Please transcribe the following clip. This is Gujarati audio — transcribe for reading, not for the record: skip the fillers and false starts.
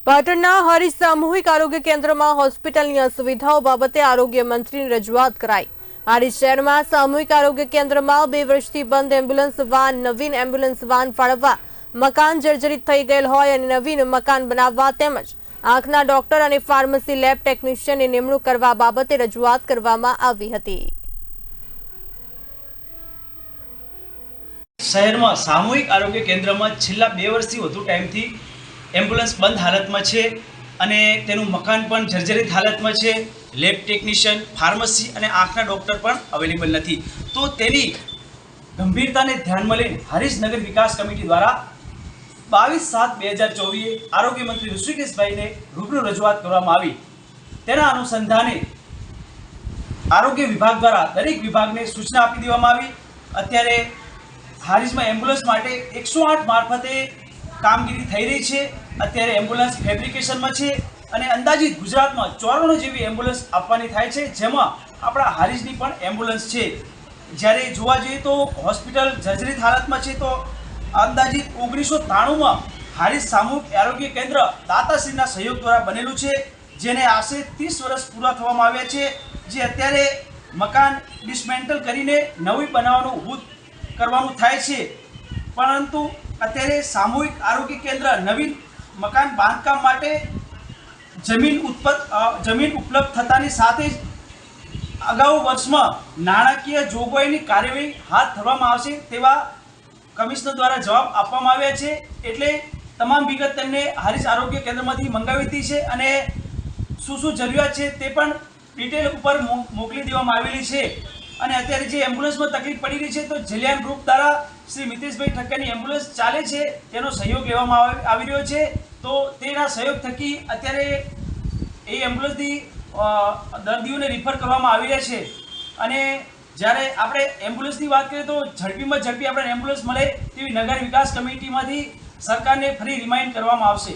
પાટણના હરીશ સામૂહિક આરોગ્ય કેન્દ્રમાં હોસ્પિટલની અસુવિધાઓ બાબતે આરોગ્ય મંત્રીની રજૂઆત કરાઈ। હરીશ શહેરમાં સામૂહિક આરોગ્ય કેન્દ્રમાં 2 વર્ષથી બંધ એમ્બ્યુલન્સ વાન નવીન એમ્બ્યુલન્સ વાન ફાળવવા, મકાન જર્જરિત થઈ ગયેલ હોય અને નવીન મકાન બનાવવા તેમજ આંખના ડોક્ટર અને ફાર્મસી લેબ ટેકનિશિયનની નિમણૂક કરવા બાબતે રજૂઆત કરવામાં આવી હતી। શહેરમાં સામૂહિક આરોગ્ય કેન્દ્રમાં છેલ્લા 2 વર્ષથી વધુ ટાઈમથી એમ્બ્યુલન્સ બંધ હાલતમાં છે અને તેનું મકાન પણ જર્જરિત હાલતમાં છે। લેબ ટેકનિશિયન, ફાર્મસી અને આંખના ડૉક્ટર પણ અવેલેબલ નથી। તો તેની ગંભીરતાને ધ્યાનમાં લઈને હરીશ નગર વિકાસ કમિટી દ્વારા 22/7/2024 આરોગ્ય મંત્રી ઋષિકેશભાઈને રૂબરૂ રજૂઆત કરવામાં આવી। તેના અનુસંધાને આરોગ્ય વિભાગ દ્વારા દરેક વિભાગને સૂચના આપી દેવામાં આવી। અત્યારે હારીજમાં એમ્બ્યુલન્સ માટે 108 મારફતે કામગીરી થઈ રહી છે। અત્યારે એમ્બ્યુલન્સ ફેબ્રિકેશનમાં છે અને અંદાજિત ગુજરાતમાં 54 જેવી એમ્બ્યુલન્સ આપવાની થાય છે, જેમાં આપણા હારીજની પણ એમ્બ્યુલન્સ છે। જ્યારે જોવા જઈએ તો હોસ્પિટલ જર્જરિત હાલતમાં છે, તો અંદાજિત 1993માં હારીજ સામૂહિક આરોગ્ય કેન્દ્ર દાતાશ્રીના સહયોગ દ્વારા બનેલું છે, જેને આશરે 30 વર્ષ પૂરા થવામાં આવ્યા છે। જે અત્યારે મકાન ડિસમેન્ટલ કરીને નવી બનાવવાનું ઊભું કરવાનું થાય છે, પરંતુ અત્યારે સામૂહિક આરોગ્ય કેન્દ્ર નવીન મકાન બાંધકામ માટે જમીન ઉપલબ્ધ થતાની સાથે જ અગાઉ વર્ષમાં નાણાકીય જોગવાઈની કાર્યવાહી હાથ ધરવામાં આવશે તેવા કમિશનર દ્વારા જવાબ આપવામાં આવ્યા છે। એટલે તમામ વિગત તેમને હારીજ આરોગ્ય કેન્દ્રમાંથી મંગાવી હતી છે અને શું જરૂરિયાત છે તે પણ ડિટેલ ઉપર મોકલી દેવામાં આવેલી છે। અને અત્યારે જે એમ્બ્યુલન્સમાં તકલીફ પડી રહી છે, તો જલિયાન ગ્રુપ દ્વારા શ્રી મિતેશભાઈ ઠક્કરની એમ્બ્યુલન્સ ચાલે છે, તેનો સહયોગ લેવામાં આવી રહ્યો છે। તો તેના સહયોગ થકી અત્યારે એ એમ્બ્યુલન્સથી દર્દીઓને રિફર કરવામાં આવી રહ્યા છે। અને જ્યારે આપણે એમ્બ્યુલન્સની વાત કરીએ તો ઝડપીમાં ઝડપી આપણે એમ્બ્યુલન્સ મળે તેવી નગર વિકાસ કમિટીમાંથી સરકારને ફરી રિમાઇન્ડ કરવામાં આવશે।